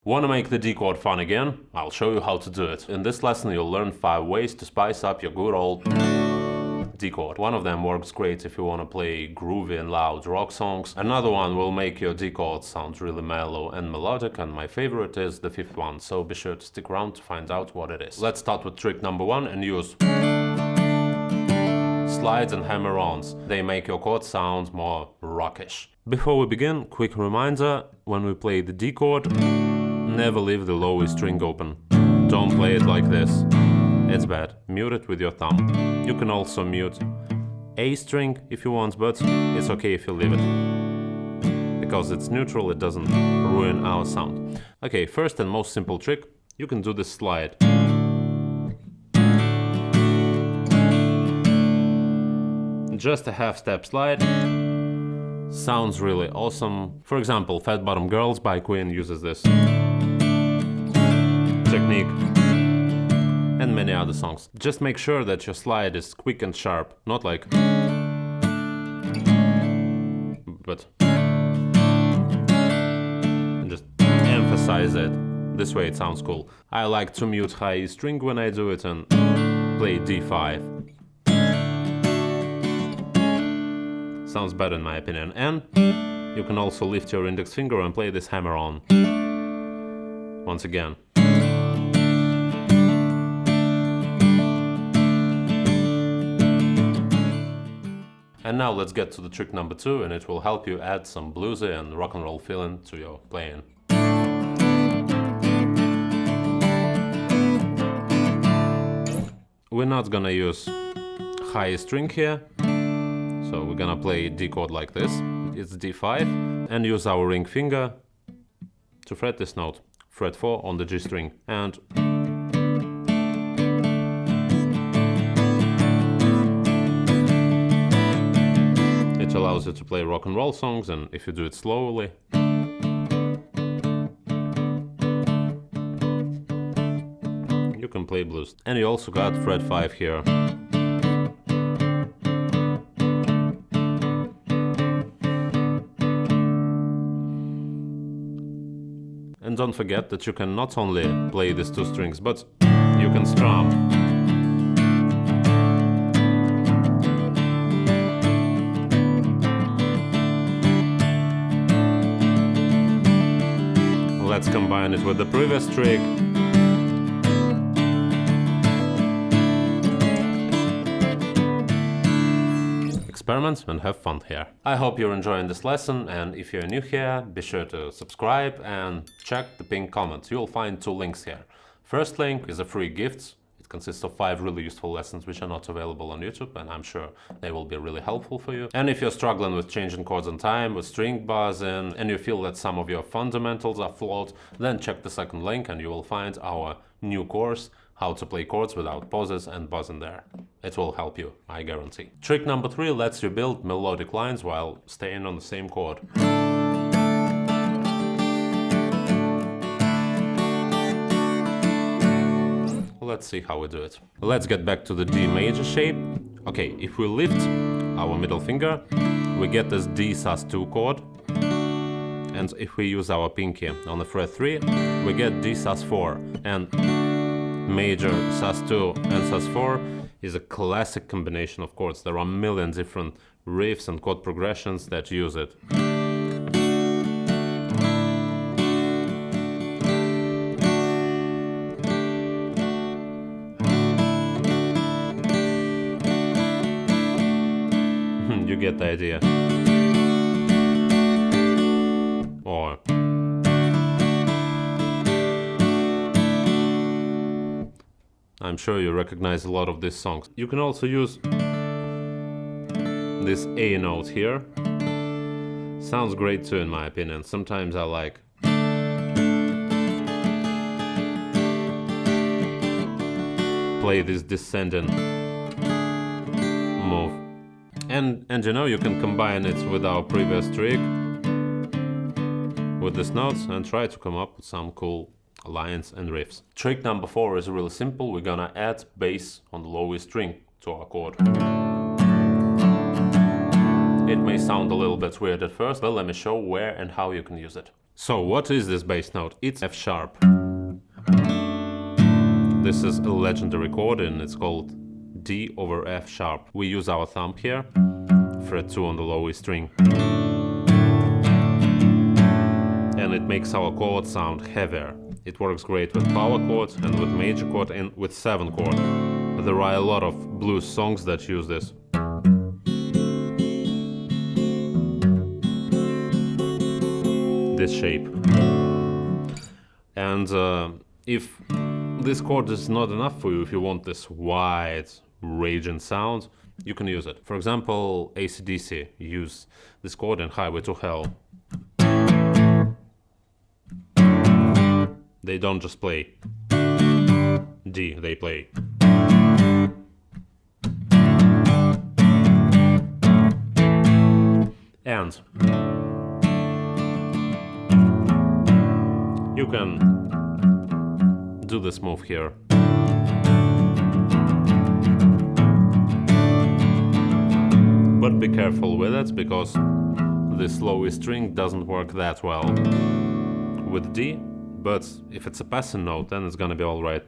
Want to make the D chord fun again? I'll show you how to do it. In this lesson you'll learn 5 ways to spice up your good old D chord. One of them works great if you want to play groovy and loud rock songs. Another one will make your D chord sound really mellow and melodic, and my favorite is the 5th one, so be sure to stick around to find out what it is. Let's start with trick number 1 and use slides and hammer-ons. They make your chord sound more rockish. Before we begin, quick reminder, when we play the D chord, never leave the lowest string open. Don't play it like this. It's bad. Mute it with your thumb. You can also mute A string if you want, but it's okay if you leave it. Because it's neutral, it doesn't ruin our sound. Okay, first and most simple trick, you can do this slide. Just a half-step slide. Sounds really awesome. For example, Fat Bottom Girls by Queen uses this technique, and many other songs. Just make sure that your slide is quick and sharp, not like but and just emphasize it. This way it sounds cool. I like to mute high E string when I do it and play D5. Sounds better in my opinion. And you can also lift your index finger and play this hammer on. Once again. And now let's get to the trick number 2, and it will help you add some bluesy and rock and roll feeling to your playing. We're not gonna use high string here, so we're gonna play D chord like this. It's D5, and use our ring finger to fret this note, fret 4 on the G string, and it allows you to play rock and roll songs, and if you do it slowly, you can play blues. And you also got fret 5 here. And don't forget that you can not only play these 2 strings, but you can strum. Let's combine it with the previous trick. Experiment and have fun here. I hope you're enjoying this lesson, and if you're new here, be sure to subscribe and check the pinned comments. You'll find 2 links here. First link is a free gift. It consists of 5 really useful lessons which are not available on YouTube, and I'm sure they will be really helpful for you. And if you're struggling with changing chords on time, with string buzzing, and you feel that some of your fundamentals are flawed, then check the second link and you will find our new course, How to Play Chords Without Pauses and Buzzing there. It will help you, I guarantee. Trick number 3 lets you build melodic lines while staying on the same chord. Let's see how we do it. Let's get back to the D major shape. Okay, if we lift our middle finger, we get this D sus2 chord. And if we use our pinky on the fret 3, we get D sus4. And major sus2 and sus4 is a classic combination of chords. There are a million different riffs and chord progressions that use it. You get the idea. Or I'm sure you recognize a lot of these songs. You can also use this A note here. Sounds great too in my opinion. Sometimes I like play this descending move. And you know, you can combine it with our previous trick with these notes and try to come up with some cool lines and riffs. Trick number 4 is really simple. We're gonna add bass on the lowest string to our chord. It may sound a little bit weird at first, but let me show where and how you can use it. So what is this bass note? It's F sharp. This is a legendary chord and it's called D over F sharp. We use our thumb here, fret 2 on the low E string. And it makes our chord sound heavier. It works great with power chords and with major chord and with 7 chord. There are a lot of blues songs that use this. This shape. And if this chord is not enough for you, if you want this wide, raging sound, you can use it. For example, AC/DC use this chord in Highway to Hell. They don't just play D, they play. And you can do this move here. But be careful with it, because this low E string doesn't work that well with D, but if it's a passing note, then it's gonna be alright.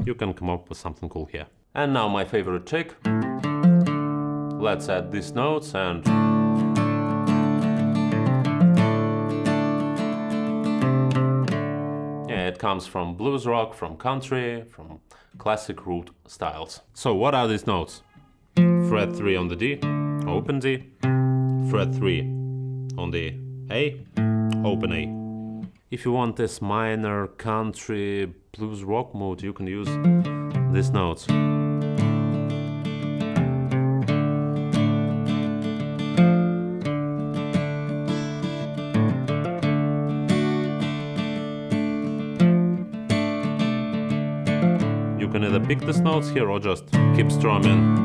You can come up with something cool here. And now my favorite trick. Let's add these notes and yeah, it comes from blues rock, from country, from classic root styles. So what are these notes? Fret 3 on the D, open D, fret 3 on the A, open A. If you want this minor country blues rock mode, you can use these notes. You can either pick these notes here or just keep strumming.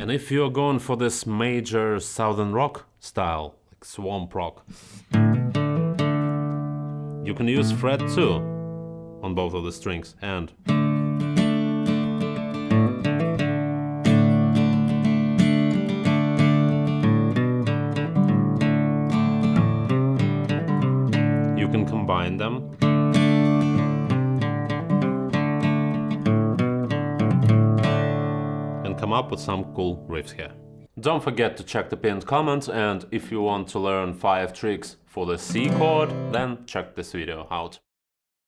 And if you're going for this major southern rock style, like swamp rock, you can use fret 2 on both of the strings and you can combine them. Come up with some cool riffs here. Don't forget to check the pinned comment, and if you want to learn 5 tricks for the C chord, then check this video out.